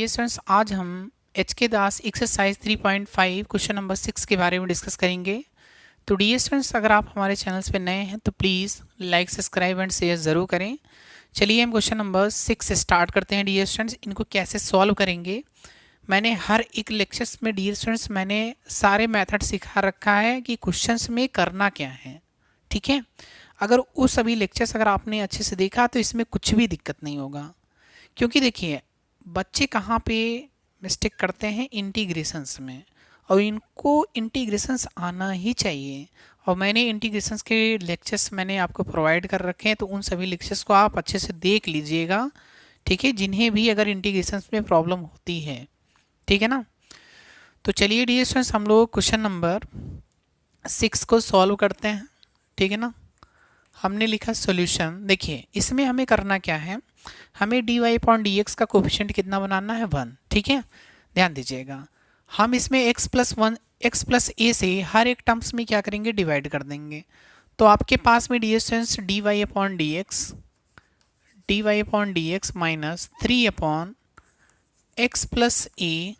Dear students, आज हम H के दास एक्सरसाइज 3.5 क्वेश्चन नंबर 6 के बारे में डिस्कस करेंगे। तो डियर स्टूडेंट्स, अगर आप हमारे चैनल्स पे नए हैं तो please like, subscribe and share ज़रूर करें। चलिए हम क्वेश्चन नंबर 6 से स्टार्ट करते हैं। डियर स्टूडेंट्स, इनको कैसे सॉल्व करेंगे, मैंने हर एक लेक्चर्स में डियर स्टूडेंट्स मैंने सारे मेथड सिखा रखा है कि क्वेश्चंस में करना क्या है। ठीक है, अगर वो सभी लेक्चर्स अगर आपने अच्छे से देखा तो इसमें कुछ भी दिक्कत नहीं होगा। क्योंकि देखिए, बच्चे कहाँ पे मिस्टेक करते हैं, इंटीग्रेशंस में, और इनको इंटीग्रेशंस आना ही चाहिए। और मैंने इंटीग्रेशंस के लेक्चर्स मैंने आपको प्रोवाइड कर रखे हैं, तो उन सभी लेक्चर्स को आप अच्छे से देख लीजिएगा। ठीक है, जिन्हें भी अगर इंटीग्रेशंस में प्रॉब्लम होती है, ठीक है ना। तो चलिए डियर स्टूडेंट्स, हम लोग क्वेश्चन नंबर 6 को सॉल्व करते हैं। ठीक है ना, हमने लिखा सॉल्यूशन। देखिए, इसमें हमें करना क्या है, हमें dy अपॉन dx का कोफिशिएंट कितना बनाना है, 1। ठीक है, ध्यान दीजिएगा। हम इसमें x प्लस a से हर एक टर्म्स में क्या करेंगे, डिवाइड कर देंगे। तो आपके पास में dear students dy upon dx minus 3 upon x plus a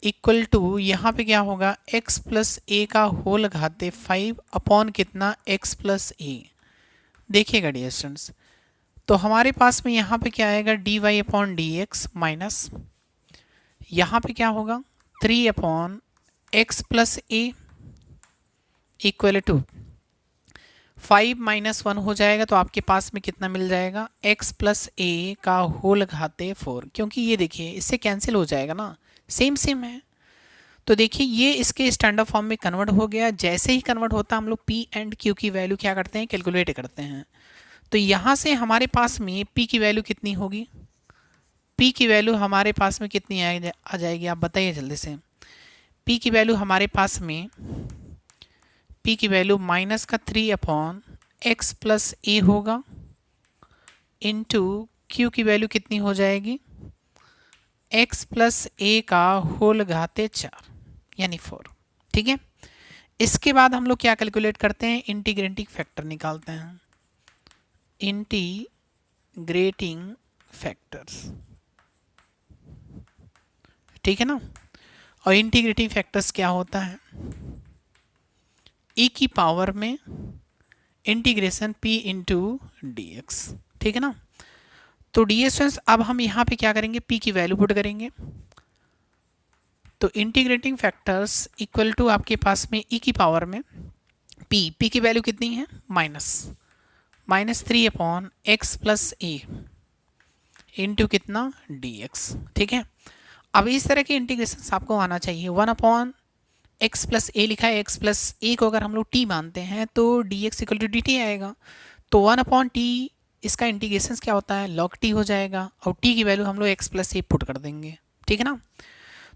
equal to, यहाँ पे क्या होगा, x प्लस a का होल घाते 5 अपॉन कितना, x प्लस a। देखिएगा डियर स्टूडेंट्स, तो हमारे पास में यहाँ पे क्या आएगा, dy अपॉन dx माइनस यहाँ पे क्या होगा, 3 upon x plus a equal to 5 minus 1 हो जाएगा। तो आपके पास में कितना मिल जाएगा, x प्लस a का होल घाते 4। क्योंकि ये देखिए इससे कैंसिल हो जाएगा ना, सेम सेम है। तो देखिए ये इसके स्टैंडर्ड फॉर्म में कन्वर्ट हो गया। जैसे ही कन्वर्ट होता है हम लोग p एंड q की वैल्यू क्या करते हैं, कैलकुलेट करते हैं। तो यहाँ से हमारे पास में p की वैल्यू कितनी होगी, p की वैल्यू हमारे पास में कितनी आ जाएगी, आप बताइए जल्दी से। p की वैल्यू हमारे पास में, p की वैल्यू माइनस का 3 अपॉन x प्लस a होगा, इनटू q की वैल्यू कितनी हो जाएगी, x प्लस a का होल घाते 4 यानी 4। ठीक है, इसके बाद हम लोग क्या कैलकुलेट करते हैं, इंटीग्रेटिंग फैक्टर निकालते हैं। इंटीग्रेटिंग फैक्टर्स, ठीक है ना। और इंटीग्रेटिंग फैक्टर्स क्या होता है, e की पावर में integration p into D x. ठीक है ना। तो डी स्टूडेंट्स, अब हम यहाँ पे क्या करेंगे, p की वैल्यू पुट करेंगे। तो इंटीग्रेटिंग फैक्टर्स इक्वल टू आपके पास में e की पावर में p की वैल्यू कितनी है, माइनस 3 अपॉन एक्स प्लस ए इंटू कितना, डी एक्स। ठीक है, अब इस तरह के इंटीग्रेशन आपको आना चाहिए। 1 अपॉन एक्स प्लस ए लिखा है, एक्स प्लस ए को अगर हम लोग टी मानते हैं तो D X equal to D T आएगा। तो 1 अपॉन टी, इसका इंटीग्रेशन क्या होता है, लॉग टी हो जाएगा, और टी की वैल्यू हम लोग एक्स प्लस ए पुट कर देंगे। ठीक है ना।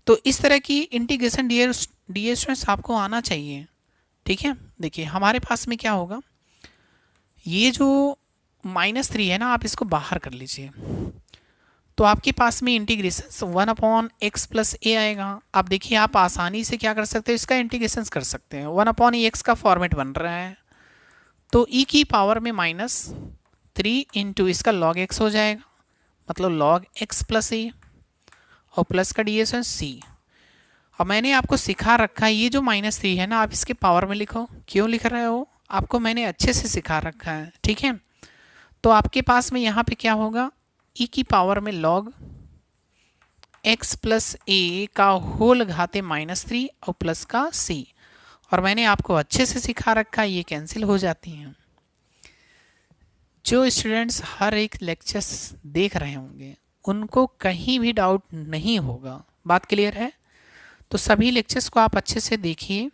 तो इस तरह की इंटीग्रेशन डियर स्टूडेंट्स आपको आना चाहिए। ठीक है, देखिए हमारे पास में क्या होगा, ये जो -3 है ना, आप इसको बाहर कर लीजिए। तो आपके पास में इंटीग्रेशन 1 अपॉन एक्स प्लस ए आएगा। अब देखिए आप आसानी से क्या कर सकते हो, इसका इंटीग्रेशन कर सकते हैं। 1 अपॉन एक्स का फॉर्मेट बन रहा है, तो e की पावर में -3 इंटू इसका लॉग एक्स हो जाएगा, मतलब लॉग एक्स प्लस ए, और प्लस का डी एस सी। और मैंने आपको सिखा रखा है, ये जो -3 है ना, आप इसके पावर में लिखो। क्यों लिख रहे हो, आपको मैंने अच्छे से सिखा रखा है। ठीक है, तो आपके पास में यहाँ पे क्या होगा, e की पावर में लॉग x प्लस ए का होल घाते -3 और प्लस का c। और मैंने आपको अच्छे से सिखा रखा है, ये कैंसिल हो जाती हैं। जो स्टूडेंट्स हर एक लेक्चर्स देख रहे होंगे उनको कहीं भी डाउट नहीं होगा, बात क्लियर है। तो सभी लेक्चर्स को आप अच्छे से देखिए,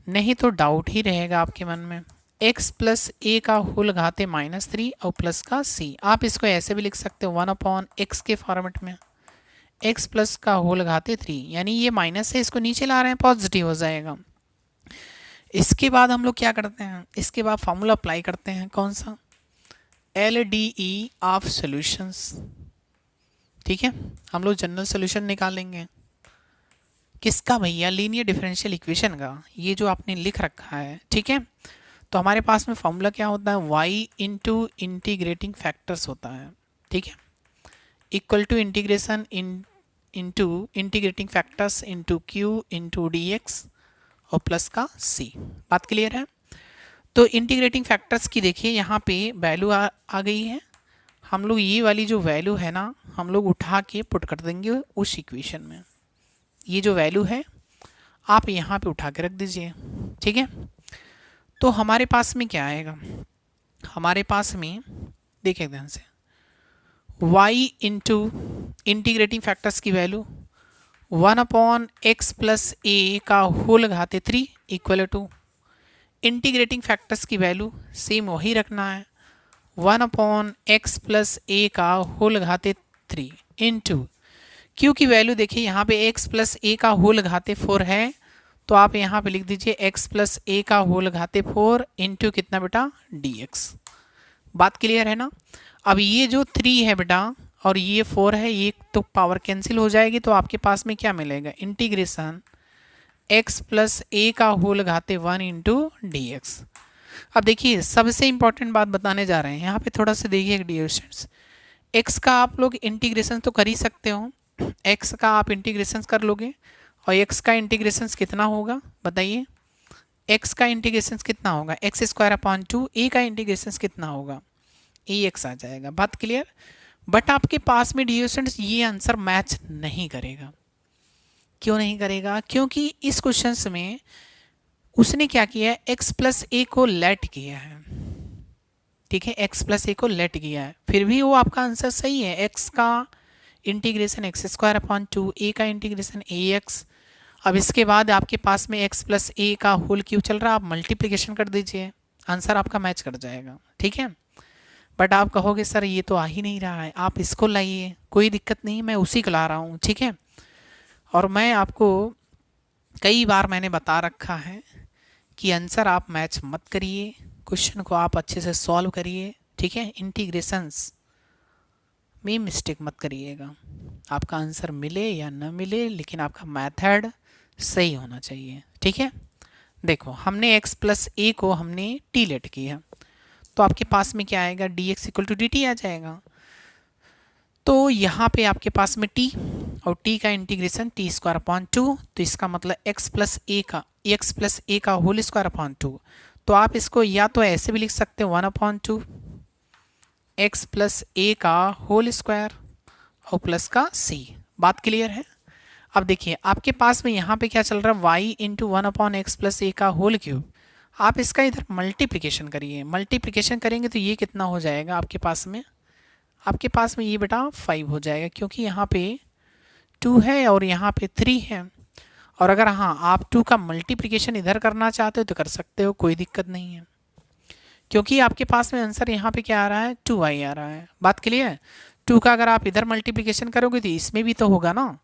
नहीं तो डाउट ही रहेगा आपके मन में। x प्लस ए का होल घाते -3 और प्लस का c। आप इसको ऐसे भी लिख सकते हो, 1 अपॉन एक्स के फॉर्मेट में x प्लस का होल घाते 3, यानी ये माइनस है, इसको नीचे ला रहे हैं, पॉजिटिव हो जाएगा। इसके बाद हम लोग क्या करते हैं, इसके बाद फॉर्मूला अप्लाई करते हैं, कौन सा, LDE ऑफ सॉल्यूशंस। ठीक है, हम लोग जनरल सॉल्यूशन निकालेंगे किसका भैया, लीनियर डिफरेंशियल इक्वेशन का, ये जो आपने लिख रखा है। ठीक है, तो हमारे पास में फॉर्मूला क्या होता है, y इंटू इंटीग्रेटिंग फैक्टर्स होता है। ठीक है, equal to integration into integrating factors into Q into D X और प्लस का सी। बात क्लियर है? तो इंटीग्रेटिंग फैक्टर्स की देखिए यहाँ पे वैल्यू आ गई है। हम लोग ये वाली जो वैल्यू है ना, हम लोग उठा के पुट कर देंगे उस इक्वेशन में। ये जो वैल्यू है आप यहाँ पे उठा के रख दीजिए, ठीक है। तो हमारे पास में क्या आएगा? हमारे पास में देखिए ध्यान से, y इंटू इंटीग्रेटिंग फैक्टर्स की वैल्यू 1/x प्लस ए का होल घाते 3 इक्वल टू इंटीग्रेटिंग फैक्टर्स की वैल्यू सेम वही रखना है, 1/x प्लस ए का होल घाते 3 इंटू क्यू की वैल्यू देखिए यहाँ पे x प्लस ए का होल घाते 4 है, तो आप यहाँ पे लिख दीजिए x प्लस ए का होल घाते 4 इंटू कितना बेटा dx। बात क्लियर है ना? अब ये जो 3 है बेटा और ये 4 है, ये तो पावर कैंसिल हो जाएगी, तो आपके पास में क्या मिलेगा? इंटीग्रेशन x प्लस ए का होल घाते 1 इंटू डी एक्स। अब देखिए सबसे इंपॉर्टेंट बात बताने जा रहे हैं, यहाँ पे थोड़ा सा देखिए डियर स्टूडेंट्स, x का आप लोग इंटीग्रेशन तो कर ही सकते हो, x का आप इंटीग्रेशन कर लोगे और x का इंटीग्रेशन कितना होगा बताइए? x का इंटीग्रेशन कितना होगा? X square upon 2। a का इंटीग्रेशन कितना होगा? ax आ जाएगा। बात क्लियर? बट आपके पास में डियर स्टूडेंट्स ये आंसर मैच नहीं करेगा। क्यों नहीं करेगा? क्योंकि इस क्वेश्चन में उसने क्या किया है, x प्लस ए को लेट किया है, ठीक है, x प्लस ए को लेट किया है, फिर भी वो आपका आंसर सही है। x का integration x square upon 2, a का इंटीग्रेशन ax। अब इसके बाद आपके पास में x प्लस ए का होल क्यूब चल रहा है, आप मल्टीप्लिकेशन कर दीजिए, आंसर आपका मैच कर जाएगा, ठीक है। बट आप कहोगे सर ये तो आ ही नहीं रहा है, आप इसको लाइए, कोई दिक्कत नहीं, मैं उसी को ला रहा हूँ, ठीक है। और मैं आपको कई बार मैंने बता रखा है कि आंसर आप मैच मत करिए, क्वेश्चन को आप अच्छे से सॉल्व करिए, ठीक है। इंटीग्रेशंस में मिस्टेक मत करिएगा, आपका आंसर मिले या न मिले लेकिन आपका मेथड सही होना चाहिए, ठीक है। देखो हमने x प्लस ए को हमने t लेट किया, तो आपके पास में क्या आएगा? dx इक्वल टू dt आ जाएगा। तो यहाँ पे आपके पास में t और t का इंटीग्रेशन t स्क्वायर अपॉन 2, तो इसका मतलब x प्लस ए का होल स्क्वायर अपॉन 2। तो आप इसको या तो ऐसे भी लिख सकते हो 1/2 x प्लस ए का होल स्क्वायर और प्लस का c। बात क्लियर है? अब देखिए आपके पास में यहाँ पे क्या चल रहा है, y into 1/x plus a का होल क्यूब। आप इसका इधर मल्टीप्लिकेशन करिए, मल्टीप्लिकेशन करेंगे तो ये कितना हो जाएगा आपके पास में? आपके पास में ये बेटा 5 हो जाएगा, क्योंकि यहाँ पे 2 है और यहाँ पे 3 है। और अगर हाँ आप 2 का मल्टीप्लिकेशन इधर करना चाहते हो तो कर सकते हो, कोई दिक्कत नहीं है, क्योंकि आपके पास में आंसर यहाँ पे क्या आ रहा है? 2y आ रहा है। बात क्लियर है? 2 का अगर आप इधर मल्टीप्लिकेशन करोगे तो इसमें भी तो होगा ना।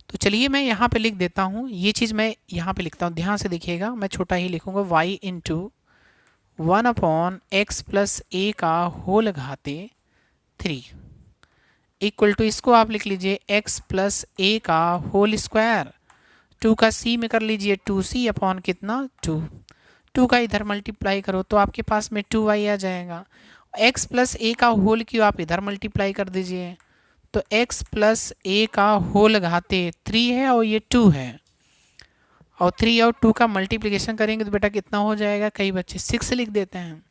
तो चलिए मैं यहाँ पे लिख देता हूँ, ये चीज़ मैं यहाँ पे लिखता हूँ, ध्यान से देखिएगा, मैं छोटा ही लिखूँगा y into 1/x plus a का होल घाते 3 इक्वल टू, इसको आप लिख लीजिए x प्लस ए का होल स्क्वायर, 2 का c में कर लीजिए 2c अपॉन कितना 2 का इधर मल्टीप्लाई करो तो आपके पास में 2y आ जाएगा। x प्लस ए का होल क्यों आप इधर मल्टीप्लाई कर दीजिए, तो x प्लस ए का होल घाते 3 है और ये 2 है, और 3 और 2 का मल्टीप्लिकेशन करेंगे तो बेटा कितना हो जाएगा? कई बच्चे 6 लिख देते हैं,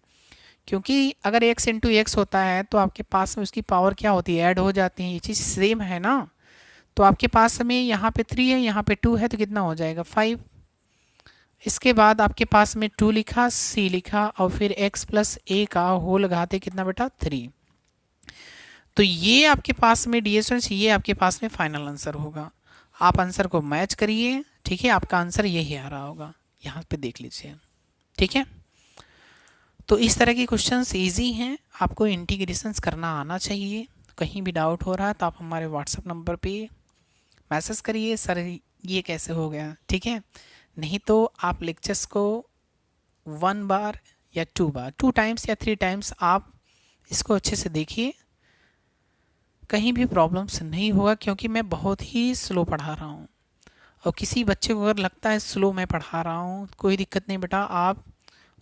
क्योंकि अगर x इंटू एक्स होता है तो आपके पास में उसकी पावर क्या होती है? ऐड हो जाती है, ये चीज़ सेम है ना। तो आपके पास में यहाँ पे 3 है, यहाँ पे 2 है, तो कितना हो जाएगा? 5। इसके बाद आपके पास में 2 लिखा, c लिखा और फिर x प्लस ए का होल घाते कितना बेटा? 3। तो ये आपके पास में डियर स्टूडेंट्स, ये आपके पास में फाइनल आंसर होगा। आप आंसर को मैच करिए, ठीक है, आपका आंसर यही आ रहा होगा, यहाँ पे देख लीजिए, ठीक है। तो इस तरह के क्वेश्चंस इजी हैं, आपको इंटीग्रेशंस करना आना चाहिए। कहीं भी डाउट हो रहा है तो आप हमारे व्हाट्सएप नंबर पे मैसेज करिए, सर ये कैसे हो गया, ठीक है। नहीं तो आप लेक्चर्स को 1 बार या 2 बार, 2 टाइम्स या 3 टाइम्स आप इसको अच्छे से देखिए, कहीं भी प्रॉब्लम्स नहीं होगा, क्योंकि मैं बहुत ही स्लो पढ़ा रहा हूँ। और किसी बच्चे को अगर लगता है स्लो मैं पढ़ा रहा हूँ, कोई दिक्कत नहीं बेटा, आप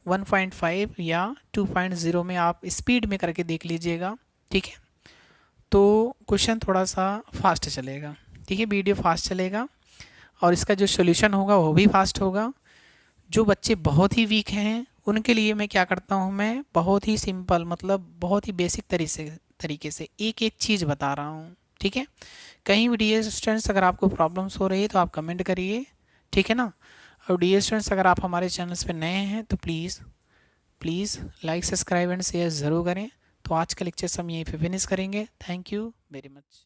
1.5 या 2.0 में आप स्पीड में करके देख लीजिएगा, ठीक है। तो क्वेश्चन थोड़ा सा फास्ट चलेगा, ठीक है, वीडियो फास्ट चलेगा और इसका जो सोल्यूशन होगा वो भी फास्ट होगा। जो बच्चे बहुत ही वीक हैं उनके लिए मैं क्या करता हूँ, मैं बहुत ही सिंपल मतलब बहुत ही बेसिक तरीके से एक एक चीज़ बता रहा हूँ, ठीक है। कहीं भी डियर स्टूडेंट्स अगर आपको प्रॉब्लम्स हो रही है तो आप कमेंट करिए, ठीक है ना। और डियर स्टूडेंट्स अगर आप हमारे चैनल्स पे नए हैं तो please please like subscribe and share ज़रूर करें। तो आज का लेक्चर हम यहीं पे फिनिश करेंगे। Thank you very much.